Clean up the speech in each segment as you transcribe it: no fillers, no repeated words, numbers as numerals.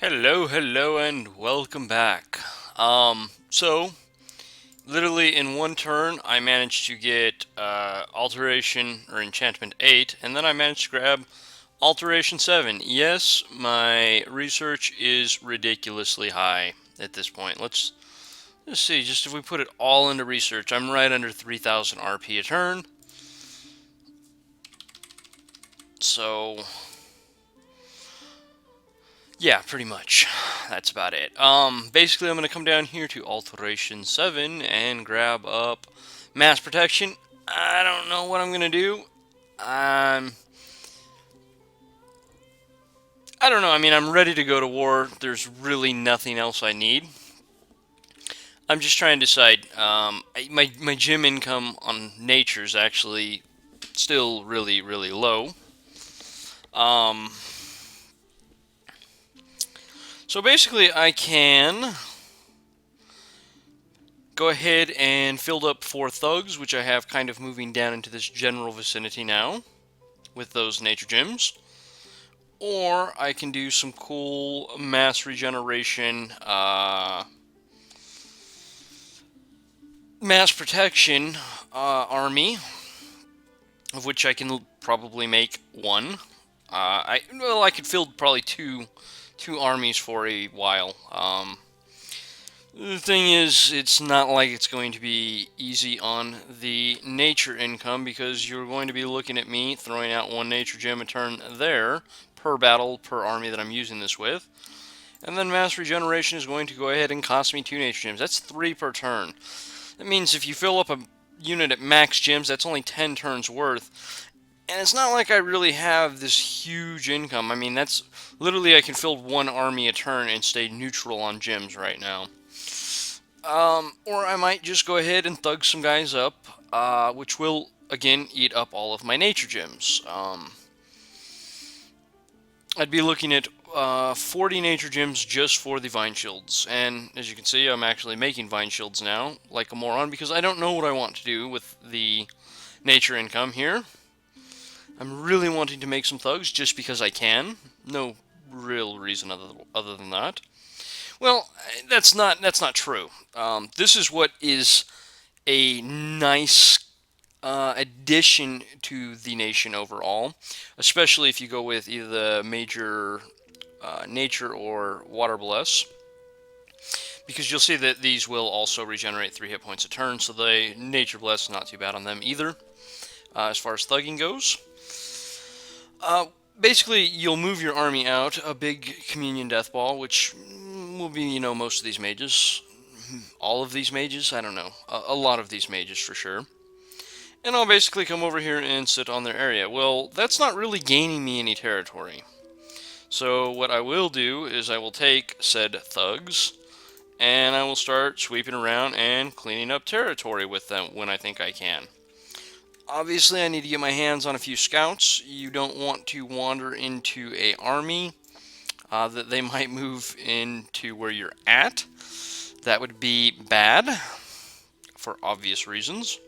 Hello, and welcome back. So literally in one turn, I managed to get Alteration or Enchantment 8, and then I managed to grab Alteration 7. Yes, my research is ridiculously high at this point. Let's see, just if we put it all into research, I'm right under 3,000 RP a turn. So yeah, pretty much. That's about it. Basically, I'm going to come down here to Alteration 7 and grab up Mass Protection. I don't know what I'm going to do. Um, I don't know. I mean, I'm ready to go to war. There's really nothing else I need. I'm just trying to decide. My gym income on nature is actually still really low. Um, so basically, I can go ahead and filled up 4 thugs, which I have kind of moving down into this general vicinity now with those nature gems. Or I can do some cool mass regeneration, mass protection army, of which I can probably make one. I could field probably two armies for a while. The thing is, it's not like it's going to be easy on the nature income because you're going to be looking at me throwing out one nature gem a turn there per battle per army that I'm using this with. And then mass regeneration is going to go ahead and cost me 2 nature gems. That's 3 per turn. That means if you fill up a unit at max gems, that's only 10 turns worth. And it's not like I really have this huge income. I mean, that's literally I can field one army a turn and stay neutral on gems right now. Or I might just go ahead and thug some guys up, which will, again, eat up all of my nature gems. I'd be looking at 40 nature gems just for the vine shields. And as you can see, I'm actually making vine shields now, like a moron, because I don't know what I want to do with the nature income here. I'm really wanting to make some thugs just because I can. No real reason other than that. Well, that's not true. This is what is a nice addition to the nation overall, especially if you go with either the major nature or water bless, because you'll see that these will also regenerate 3 hit points a turn. So the nature bless is not too bad on them either. As far as thugging goes. Basically, you'll move your army out, a big communion death ball, which will be, most of these mages. All of these mages? I don't know. A lot of these mages for sure. And I'll basically come over here and sit on their area. Well, that's not really gaining me any territory. So what I will do is I will take said thugs, and I will start sweeping around and cleaning up territory with them when I think I can. Obviously, I need to get my hands on a few scouts. You don't want to wander into a army that they might move into where you're at. That would be bad for obvious reasons.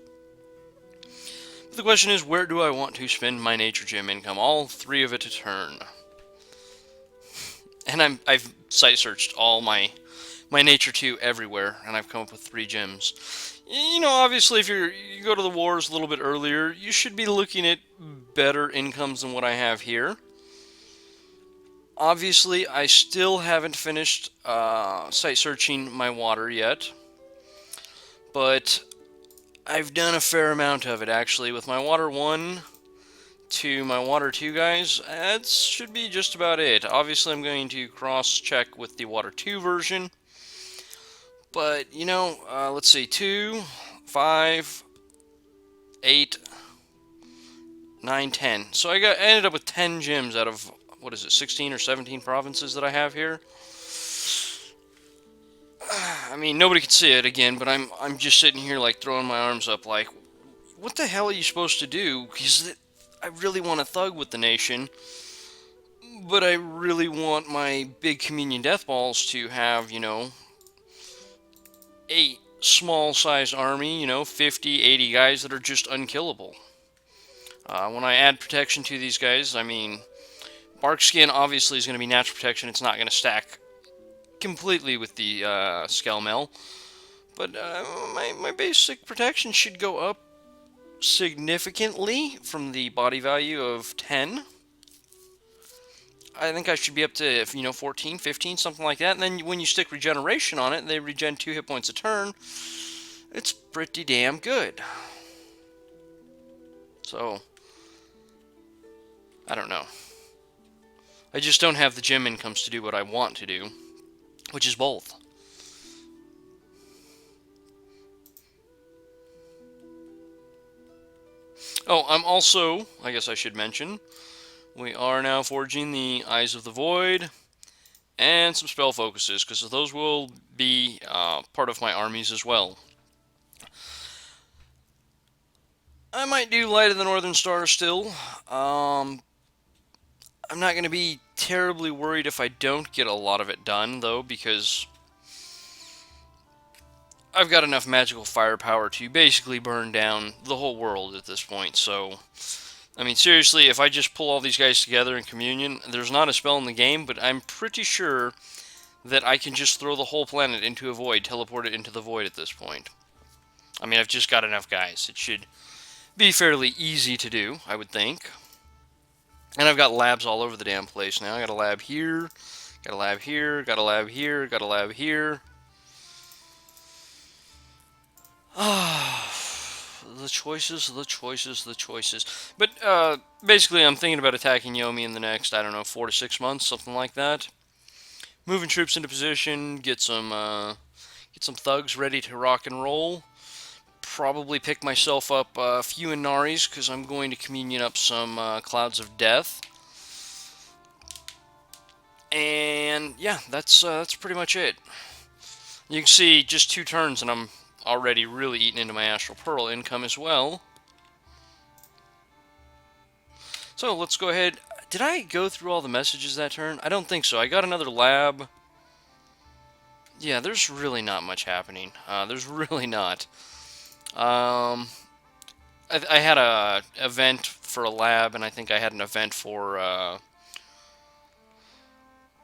But the question is, where do I want to spend my nature gem income? All 3 of it a turn. And I've site searched all my nature 2 everywhere, and I've come up with 3 gems. Obviously, if you go to the wars a little bit earlier, you should be looking at better incomes than what I have here. Obviously, I still haven't finished site searching my water yet, but I've done a fair amount of it, actually. With my water 1 to my water 2 guys, that should be just about it. Obviously, I'm going to cross-check with the water 2 version. But, let's see, 2, 5, 8, 9, 10. So I ended up with 10 gems out of, 16 or 17 provinces that I have here. I mean, nobody could see it again, but I'm just sitting here, like, throwing my arms up, like, what the hell are you supposed to do? Because I really want to thug with the nation, but I really want my big communion death balls to have, a small-sized army, 50, 80 guys that are just unkillable. When I add protection to these guys, I mean, Bark Skin obviously is going to be natural protection. It's not going to stack completely with the Skelmel, but my basic protection should go up significantly from the body value of 10. I think I should be up to, 14, 15, something like that. And then when you stick regeneration on it, they regen 2 hit points a turn. It's pretty damn good. So, I don't know. I just don't have the gem incomes to do what I want to do, which is both. Oh, I'm also, I guess I should mention, we are now forging the Eyes of the Void and some spell focuses, because those will be part of my armies as well. I might do Light of the Northern Star still. I'm not going to be terribly worried if I don't get a lot of it done, though, because I've got enough magical firepower to basically burn down the whole world at this point. So, I mean, seriously, if I just pull all these guys together in communion, there's not a spell in the game, but I'm pretty sure that I can just throw the whole planet into a void, teleport it into the void at this point. I mean, I've just got enough guys. It should be fairly easy to do, I would think. And I've got labs all over the damn place now. I got a lab here, got a lab here, got a lab here, got a lab here. The choices, the choices, the choices. But basically, I'm thinking about attacking Yomi in the next, I don't know, 4 to 6 months, something like that. Moving troops into position, get some thugs ready to rock and roll. Probably pick myself up a few Inaris, because I'm going to communion up some Clouds of Death. And yeah, that's pretty much it. You can see just 2 turns, and I'm already really eating into my Astral Pearl income as well. So let's go ahead. Did I go through all the messages that turn? I don't think so. I got another lab. Yeah, there's really not much happening. There's really not. I had a event for a lab, and I think I had an event for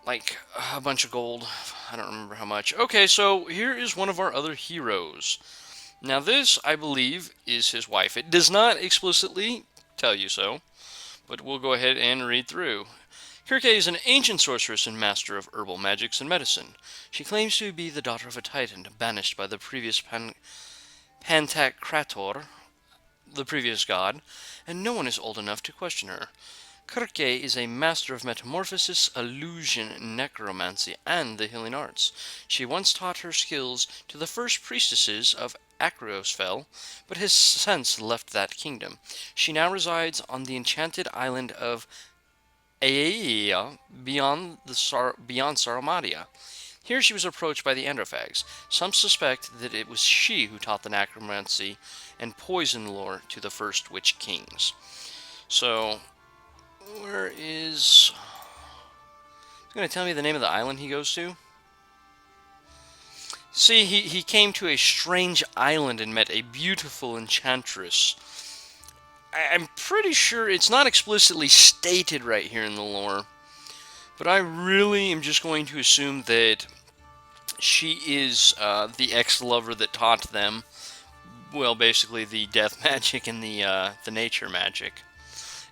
like a bunch of gold. I don't remember how much. Okay, so here is one of our other heroes. Now this, I believe, is his wife. It does not explicitly tell you so, but we'll go ahead and read through. Kirke is an ancient sorceress and master of herbal magics and medicine. She claims to be the daughter of a titan banished by the previous Pantocrator, the previous god, and no one is old enough to question her. Kirke is a master of metamorphosis, illusion, necromancy, and the healing arts. She once taught her skills to the first priestesses of Acroosfell, but has since left that kingdom. She now resides on the enchanted island of Aeia beyond Sauromatia. Here she was approached by the Androphags. Some suspect that it was she who taught the necromancy and poison lore to the first witch kings. So, where is... He's going to tell me the name of the island he goes to? See, he came to a strange island and met a beautiful enchantress. I'm pretty sure it's not explicitly stated right here in the lore, but I really am just going to assume that she is the ex-lover that taught them, well, basically the death magic and the nature magic.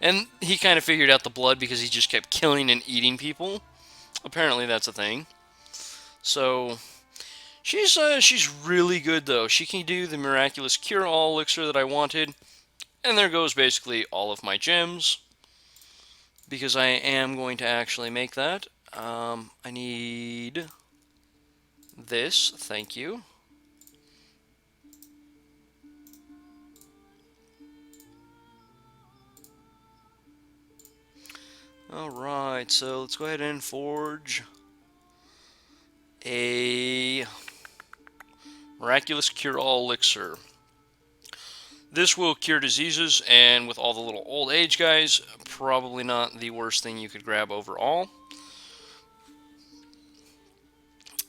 And he kind of figured out the blood because he just kept killing and eating people. Apparently that's a thing. So, she's really good, though. She can do the miraculous cure-all elixir that I wanted. And there goes basically all of my gems, because I am going to actually make that. I need this, thank you. Alright, so let's go ahead and forge a miraculous cure-all elixir. This will cure diseases, and with all the little old age guys, probably not the worst thing you could grab overall.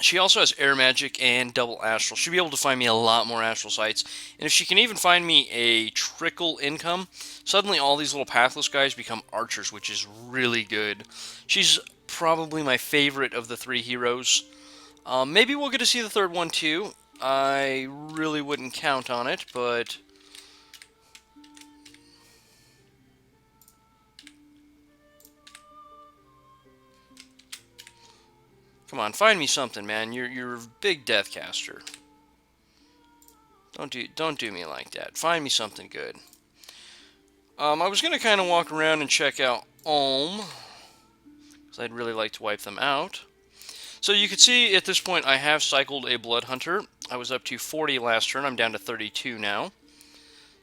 She also has air magic and double astral. She'll be able to find me a lot more astral sites. And if she can even find me a trickle income, suddenly all these little pathless guys become archers, which is really good. She's probably my favorite of the 3 heroes. Maybe we'll get to see the third one too. I really wouldn't count on it, but come on, find me something, man. You're a big deathcaster. Don't do me like that. Find me something good. I was gonna kind of walk around and check out Ulm, because I'd really like to wipe them out. So you can see at this point I have cycled a Blood Hunter. I was up to 40 last turn. I'm down to 32 now.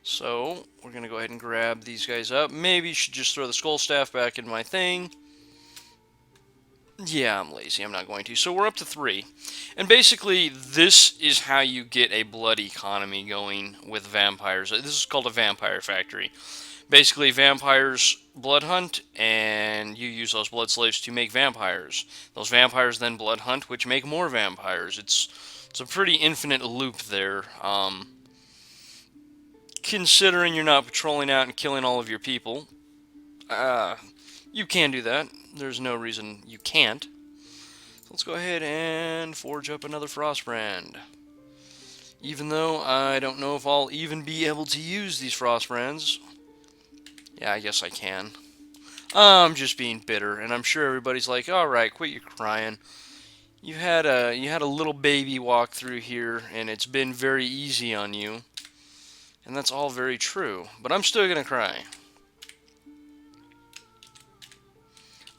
So we're gonna go ahead and grab these guys up. Maybe should just throw the Skull Staff back in my thing. Yeah, I'm lazy. I'm not going to. So we're up to 3. And basically, this is how you get a blood economy going with vampires. This is called a vampire factory. Basically, vampires blood hunt, and you use those blood slaves to make vampires. Those vampires then blood hunt, which make more vampires. It's a pretty infinite loop there. Considering you're not patrolling out and killing all of your people, you can do that. There's no reason you can't. So let's go ahead and forge up another Frostbrand. Even though I don't know if I'll even be able to use these Frostbrands. Yeah, I guess I can. I'm just being bitter, and I'm sure everybody's like, "All right, quit your crying. You had a little baby walk through here, and it's been very easy on you." And that's all very true, but I'm still gonna cry.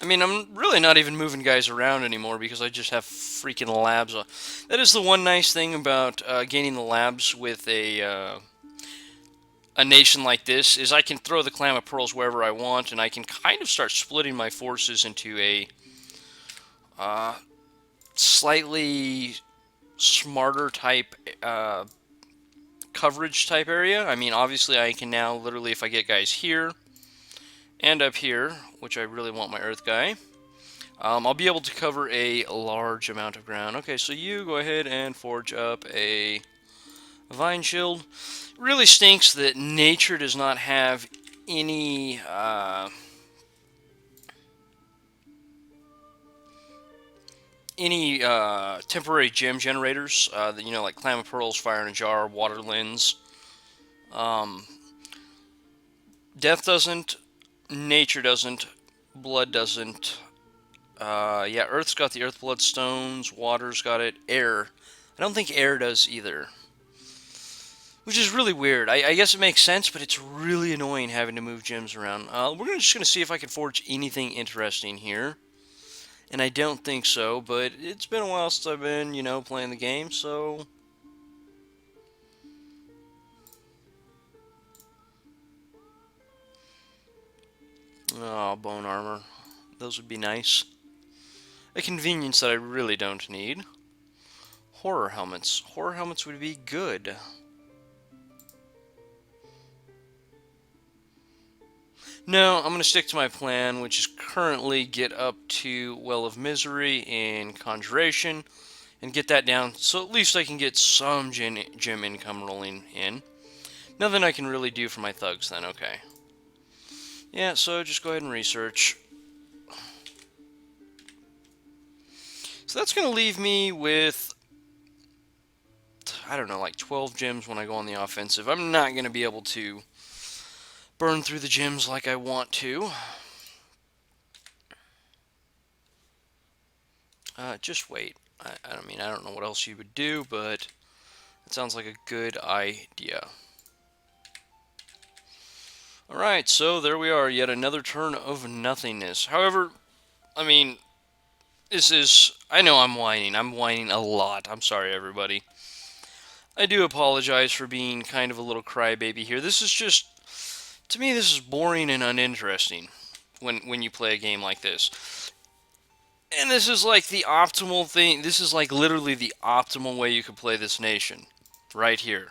I mean, I'm really not even moving guys around anymore because I just have freaking labs. That is the one nice thing about gaining the labs with a nation like this, is I can throw the Clam of Pearls wherever I want, and I can kind of start splitting my forces into a slightly smarter type coverage type area. I mean, obviously I can now literally, if I get guys here and up here, which I really want my Earth guy, I'll be able to cover a large amount of ground. Okay, so you go ahead and forge up a Vine Shield. It really stinks that nature does not have any temporary gem generators. That, you know, like Clam of Pearls, Fire in a Jar, Water Lens. Death doesn't. Nature doesn't. Blood doesn't. Yeah, Earth's got the Earth Blood Stones. Water's got it. Air. I don't think air does either. Which is really weird. I guess it makes sense, but it's really annoying having to move gems around. We're just going to see if I can forge anything interesting here. And I don't think so, but it's been a while since I've been, you know, playing the game, so... Oh, bone armor. Those would be nice. A convenience that I really don't need. Horror helmets. Horror helmets would be good. No, I'm going to stick to my plan, which is currently get up to Well of Misery in Conjuration, and get that down, so at least I can get some gem income rolling in. Nothing I can really do for my thugs then, okay. Yeah, so just go ahead and research. So that's going to leave me with, I don't know, like 12 gems when I go on the offensive. I'm not going to be able to burn through the gems like I want to. Just wait. I mean, I don't know what else you would do, but it sounds like a good idea. Alright, so there we are, yet another turn of nothingness. However, I mean, this is... I know I'm whining. I'm whining a lot. I'm sorry, everybody. I do apologize for being kind of a little crybaby here. This is just... To me, this is boring and uninteresting when you play a game like this. And this is like the optimal thing. This is like literally the optimal way you could play this nation. Right here.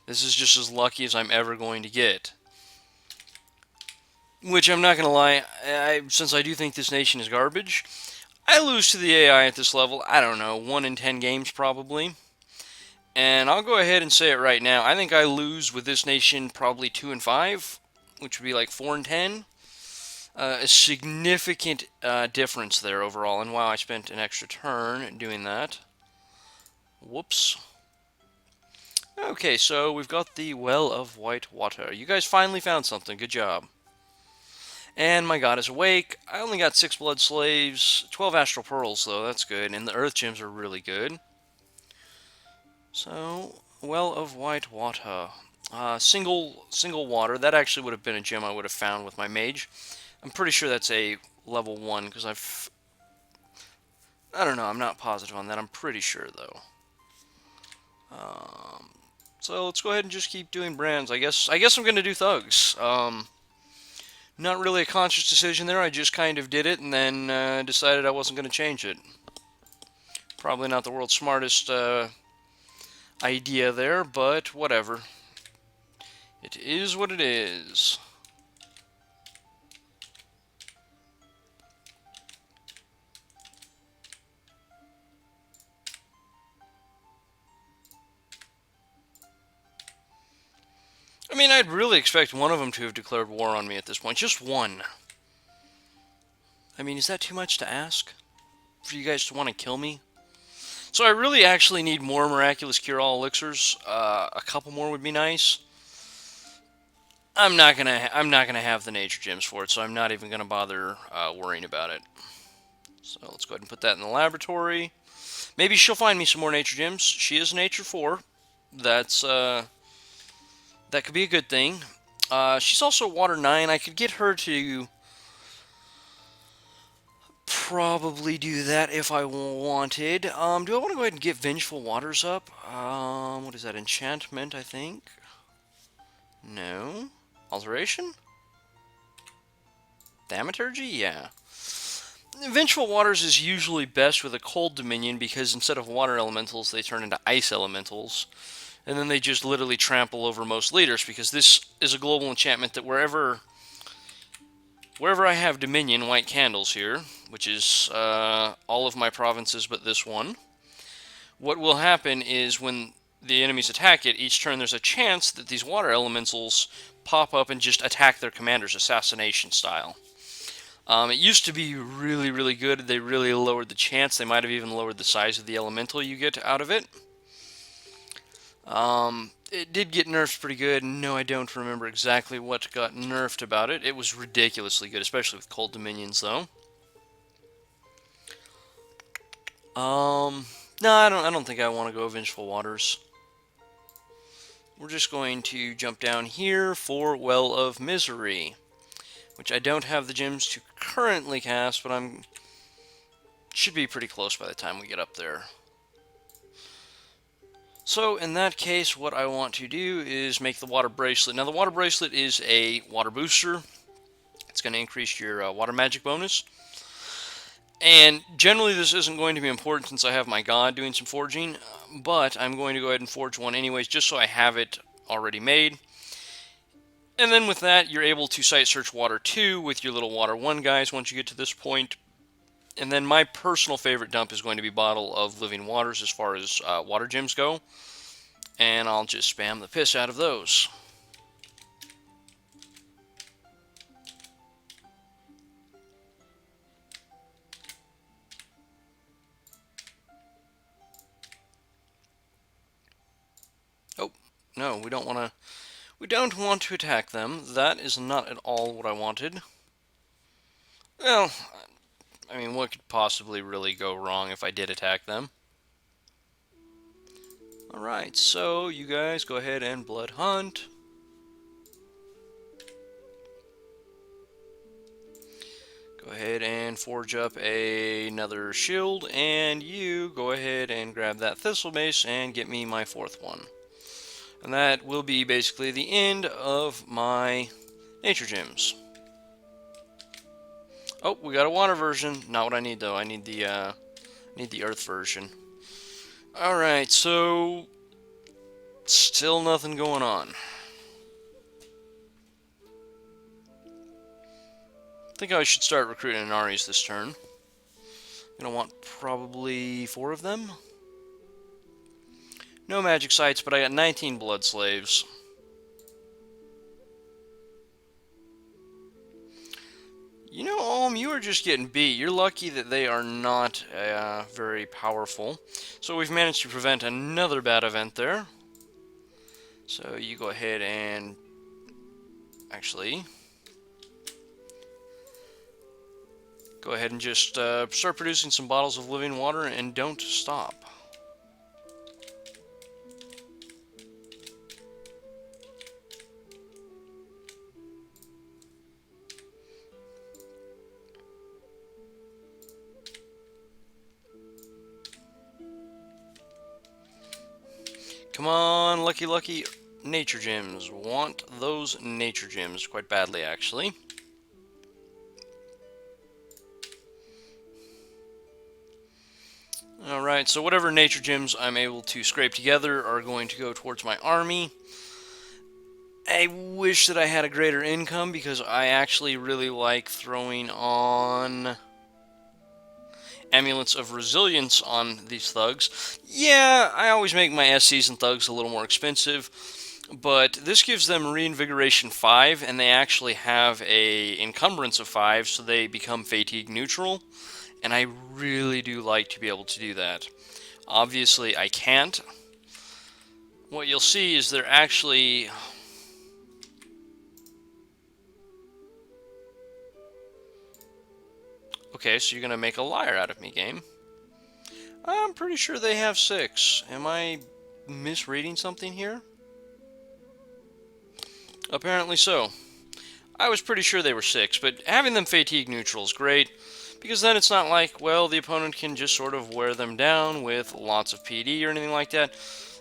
This is just as lucky as I'm ever going to get. Which, I'm not going to lie, since I do think this nation is garbage, I lose to the AI at this level, I don't know, 1 in 10 games probably. And I'll go ahead and say it right now. I think I lose with this nation probably 2 in 5, which would be like 4 in 10. A significant difference there overall. And wow, I spent an extra turn doing that. Whoops. Okay, so we've got the Well of White Water. You guys finally found something. Good job. And my god is awake. I only got 6 blood slaves. 12 astral pearls, though. That's good. And the earth gems are really good. So, Well of White Water. Single water. That actually would have been a gem I would have found with my mage. I'm pretty sure that's a level 1, because I don't know, I'm not positive on that. I'm pretty sure, though. So let's go ahead and just keep doing brands. I guess I'm going to do thugs. Not really a conscious decision there. I just kind of did it and then decided I wasn't going to change it. Probably not the world's smartest idea there, but whatever. It is what it is. I mean, I'd really expect one of them to have declared war on me at this point. Just one. I mean, is that too much to ask? For you guys to want to kill me? So I really actually need more miraculous cure-all elixirs. A couple more would be nice. I'm not gonna have the nature gems for it, so I'm not even gonna bother worrying about it. So let's go ahead and put that in the laboratory. Maybe she'll find me some more nature gems. She is nature 4. That's that could be a good thing. She's also water 9. I could get her to probably do that if I wanted. Do I want to go ahead and get Vengeful Waters up? What is that? Enchantment, I think. No. Alteration? Thaumaturgy? Yeah. Vengeful Waters is usually best with a cold dominion because instead of water elementals, they turn into ice elementals. And then they just literally trample over most leaders because this is a global enchantment that wherever I have dominion, white candles here, which is all of my provinces but this one, what will happen is when the enemies attack it, each turn there's a chance that these water elementals pop up and just attack their commanders, assassination style. It used to be really, really good. They really lowered the chance. They might have even lowered the size of the elemental you get out of it. It did get nerfed pretty good. No, I don't remember exactly what got nerfed about it. It was ridiculously good, especially with cold dominions, though. No, I don't think I want to go Vengeful Waters. We're just going to jump down here for Well of Misery, which I don't have the gems to currently cast, but should be pretty close by the time we get up there. So, in that case, what I want to do is make the Water Bracelet. Now, the Water Bracelet is a water booster. It's going to increase your water magic bonus. And generally, this isn't going to be important since I have my god doing some forging, but I'm going to go ahead and forge one anyways, just so I have it already made. And then with that, you're able to site search Water 2 with your little Water 1 guys once you get to this point. And then my personal favorite dump is going to be Bottle of Living Waters as far as water gems go. And I'll just spam the piss out of those. Oh, no, we don't want to attack them. That is not at all what I wanted. Well, I mean, what could possibly really go wrong if I did attack them? Alright, so you guys go ahead and blood hunt. Go ahead and forge up another shield, and you go ahead and grab that thistle mace and get me my 4th one. And that will be basically the end of my nature gems. Oh, we got a water version. Not what I need though. I need the earth version. Alright, so still nothing going on. I think I should start recruiting Inaris this turn. Gonna want probably 4 of them. No magic sites, but I got 19 blood slaves. You know, you are just getting beat. You're lucky that they are not very powerful. So we've managed to prevent another bad event there. So you go ahead and actually go ahead and just start producing some bottles of living water and don't stop. Come on, lucky, lucky nature gems. Want those nature gems quite badly, actually. Alright, so whatever nature gems I'm able to scrape together are going to go towards my army. I wish that I had a greater income because I actually really like throwing on amulets of resilience on these thugs. Yeah, I always make my SCs and thugs a little more expensive, but this gives them reinvigoration 5, and they actually have a encumbrance of 5, so they become fatigue neutral, and I really do like to be able to do that. Obviously, I can't. What you'll see is they're actually... Okay, so you're going to make a liar out of me, game. I'm pretty sure they have 6. Am I misreading something here? Apparently so. I was pretty sure they were 6, but having them fatigue neutral is great, because then it's not like, well, the opponent can just sort of wear them down with lots of PD or anything like that.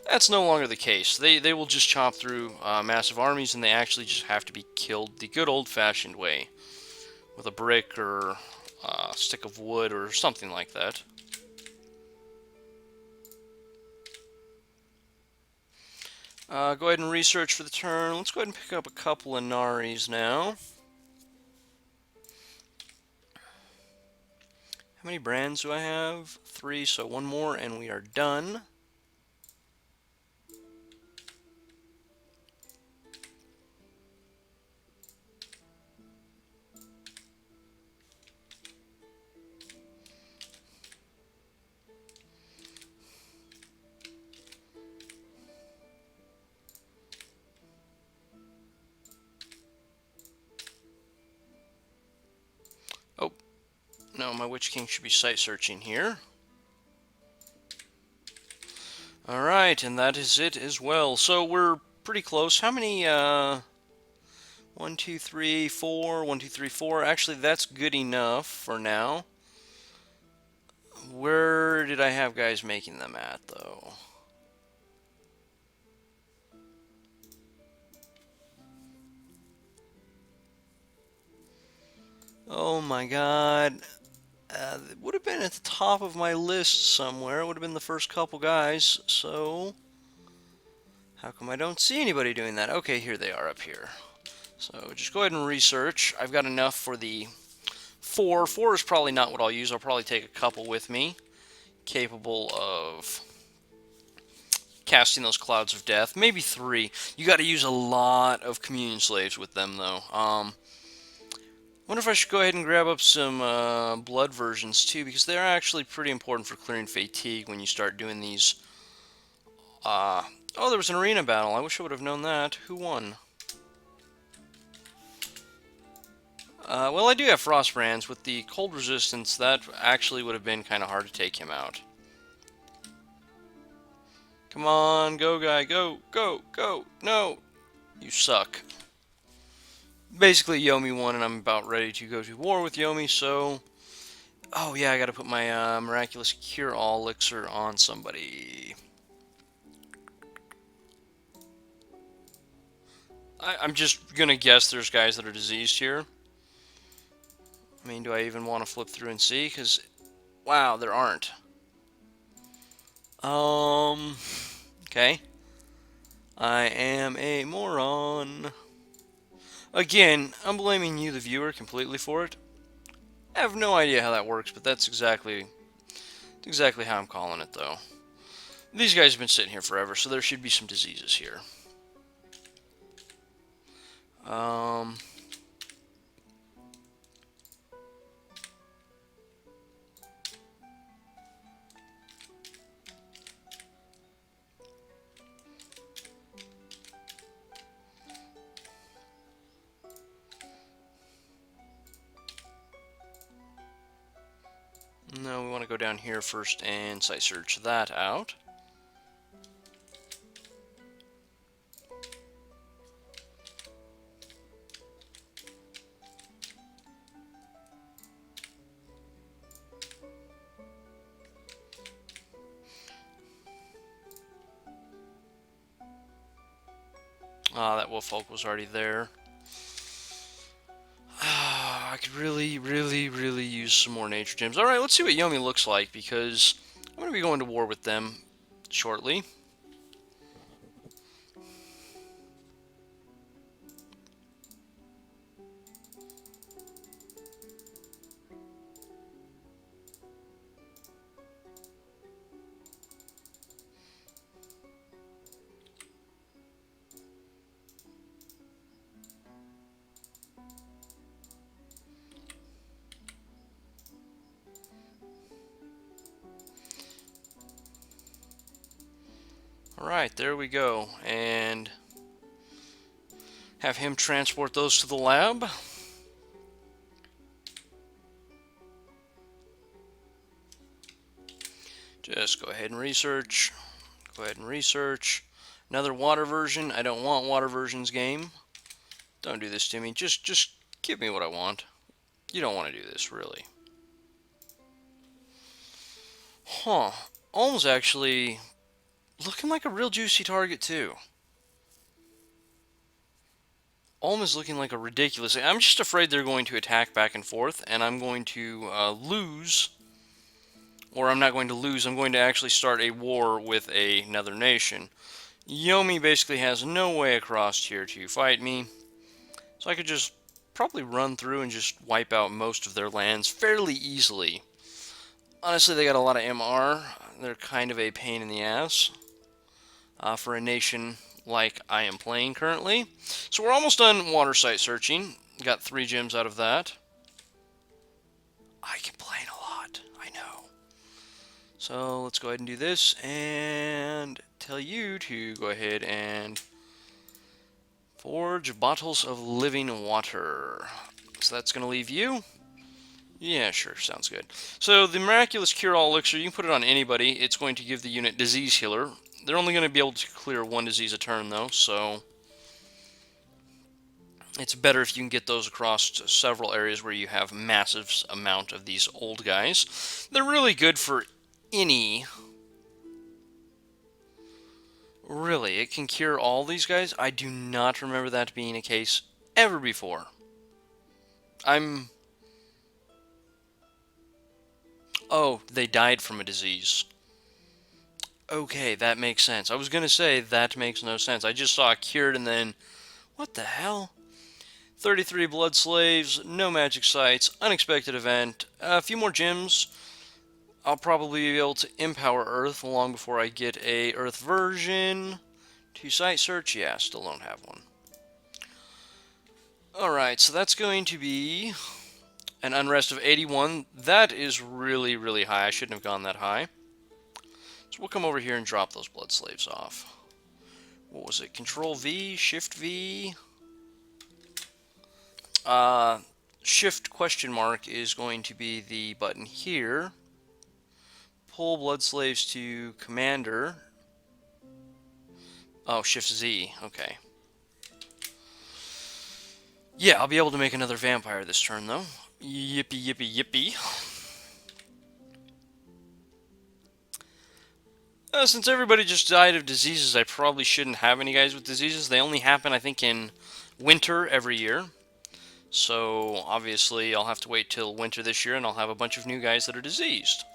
That's no longer the case. They will just chop through massive armies, and they actually just have to be killed the good old-fashioned way, with a brick or a stick of wood or something like that. Go ahead and research for the turn. Let's go ahead and pick up a couple of Naris now. How many brands do I have? 3, so one more and we are done. Oh, no, my Witch King should be site searching here. Alright, and that is it as well. So we're pretty close. How many, 1, 2, 3, 4, 1, 2, 3, 4. Actually, that's good enough for now. Where did I have guys making them at, though? Oh my god. It would have been at the top of my list somewhere. It would have been the first couple guys, so... How come I don't see anybody doing that? Okay, here they are up here. So just go ahead and research. I've got enough for the 4. 4 is probably not what I'll use. I'll probably take a couple with me, capable of casting those clouds of death. Maybe 3. You got to use a lot of communion slaves with them, though. Wonder if I should go ahead and grab up some blood versions too, because they're actually pretty important for clearing fatigue when you start doing these. Oh, there was an arena battle. I wish I would have known that. Who won? Well, I do have frost brands. With the cold resistance, that actually would have been kind of hard to take him out. Come on, go guy, go, go, go. No, you suck. Basically, Yomi won, and I'm about ready to go to war with Yomi, so... Oh, yeah, I gotta put my Miraculous Cure-All Elixir on somebody. I'm just gonna guess there's guys that are diseased here. I mean, do I even want to flip through and see? Because, wow, there aren't. Okay. I am a moron. Again, I'm blaming you, the viewer, completely for it. I have no idea how that works, but that's exactly how I'm calling it, though. These guys have been sitting here forever, so there should be some diseases here. down here first and site search that out. That wolf folk was already there. I could really, really, really use some more nature gems. Alright, let's see what Yomi looks like, because I'm going to be going to war with them shortly. Alright, there we go. And have him transport those to the lab. Just go ahead and research. Go ahead and research. Another water version. I don't want water versions, game. Don't do this to me. Just give me what I want. You don't want to do this, really. Huh. Ulm's actually looking like a real juicy target, too. Ulm is looking like a ridiculous... I'm just afraid they're going to attack back and forth, and I'm going to lose. Or I'm not going to lose, I'm going to actually start a war with another nation. Yomi basically has no way across here to fight me. So I could just probably run through and just wipe out most of their lands fairly easily. Honestly, they got a lot of MR. They're kind of a pain in the ass for a nation like I am playing currently. So we're almost done water site searching. Got 3 gems out of that. I complain a lot, I know. So let's go ahead and do this and tell you to go ahead and forge bottles of living water. So that's going to leave you. Yeah, sure, sounds good. So the Miraculous Cure-All Elixir, you can put it on anybody. It's going to give the unit Disease Healer. They're only going to be able to clear 1 disease a turn, though, so it's better if you can get those across several areas where you have massive amount of these old guys. They're really good for any... Really, it can cure all these guys? I do not remember that being a case ever before. Oh, they died from a disease. Okay, that makes sense. I was going to say, that makes no sense. I just saw cured and then... What the hell? 33 blood slaves, no magic sites, unexpected event, a few more gems. I'll probably be able to empower Earth long before I get a Earth version. To site search, yeah, still don't have one. Alright, so that's going to be an unrest of 81. That is really, really high. I shouldn't have gone that high. So we'll come over here and drop those blood slaves off. What was it? Control V, Shift V. Shift question mark is going to be the button here. Pull blood slaves to commander. Oh, Shift Z. Okay. Yeah, I'll be able to make another vampire this turn, though. Yippee, yippee, yippee. Since everybody just died of diseases, I probably shouldn't have any guys with diseases. They only happen, I think, in winter every year. So, obviously, I'll have to wait till winter this year, and I'll have a bunch of new guys that are diseased.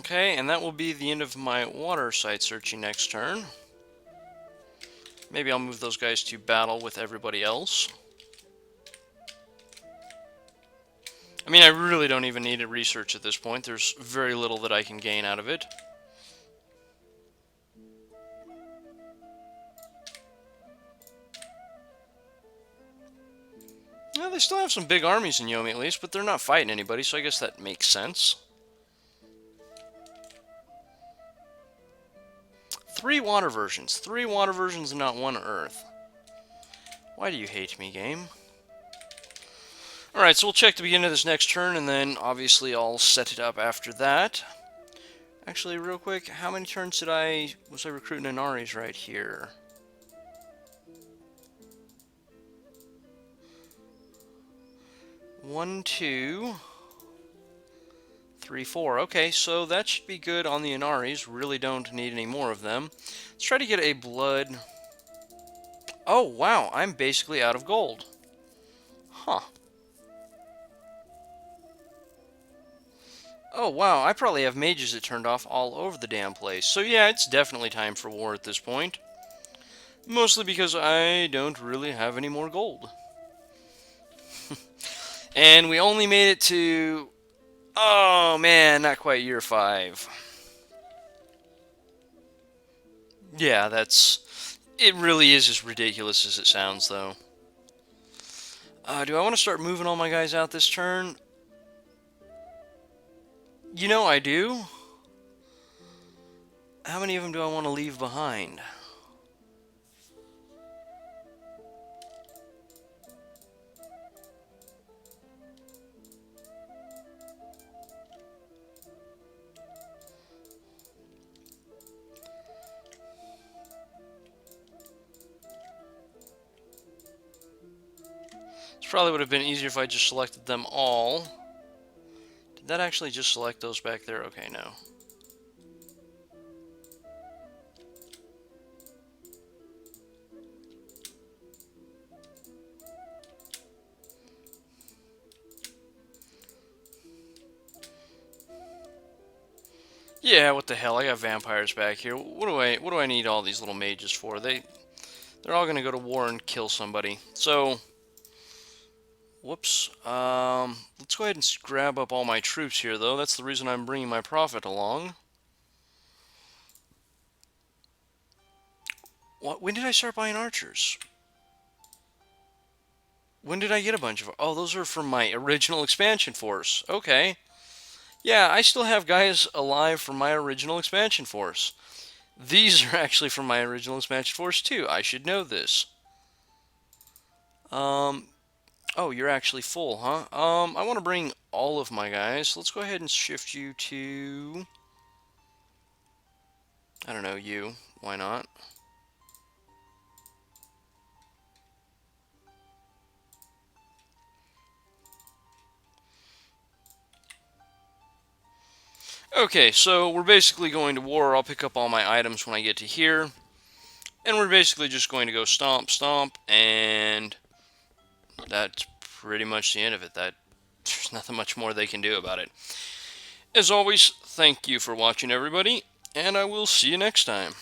Okay, and that will be the end of my water site searching next turn. Maybe I'll move those guys to battle with everybody else. I mean, I really don't even need to research at this point. There's very little that I can gain out of it. they still have some big armies in Yomi at least, but they're not fighting anybody, so I guess that makes sense. 3 water versions. 3 water versions and not 1 earth. Why do you hate me, game? Alright, so we'll check the beginning of this next turn, and then obviously I'll set it up after that. Actually, real quick, how many turns was I recruiting Inaris right here? One, 2, 3, 4. Okay, so that should be good on the Inaris. Really don't need any more of them. Let's try to get a blood. Oh, wow, I'm basically out of gold. Huh. Oh, wow, I probably have mages that turned off all over the damn place. So yeah, it's definitely time for war at this point. Mostly because I don't really have any more gold. And we only made it to... Oh, man, not quite year 5. Yeah, that's... It really is as ridiculous as it sounds, though. Do I want to start moving all my guys out this turn? You know I do. How many of them do I want to leave behind? This probably would have been easier if I just selected them all. Did that actually just select those back there? Okay, no. Yeah, what the hell? I got vampires back here. What do I need all these little mages for? They're all gonna go to war and kill somebody. So, whoops. Let's go ahead and grab up all my troops here, though. That's the reason I'm bringing my prophet along. What? When did I start buying archers? When did I get a bunch of... Oh, those are from my original expansion force. Okay. Yeah, I still have guys alive from my original expansion force. These are actually from my original expansion force, too. I should know this. Oh, you're actually full, huh? I want to bring all of my guys. Let's go ahead and shift you to... I don't know, you. Why not? Okay, so we're basically going to war. I'll pick up all my items when I get to here. And we're basically just going to go stomp, stomp, and that's pretty much the end of it. There's nothing much more they can do about it. As always, thank you for watching, everybody, and I will see you next time.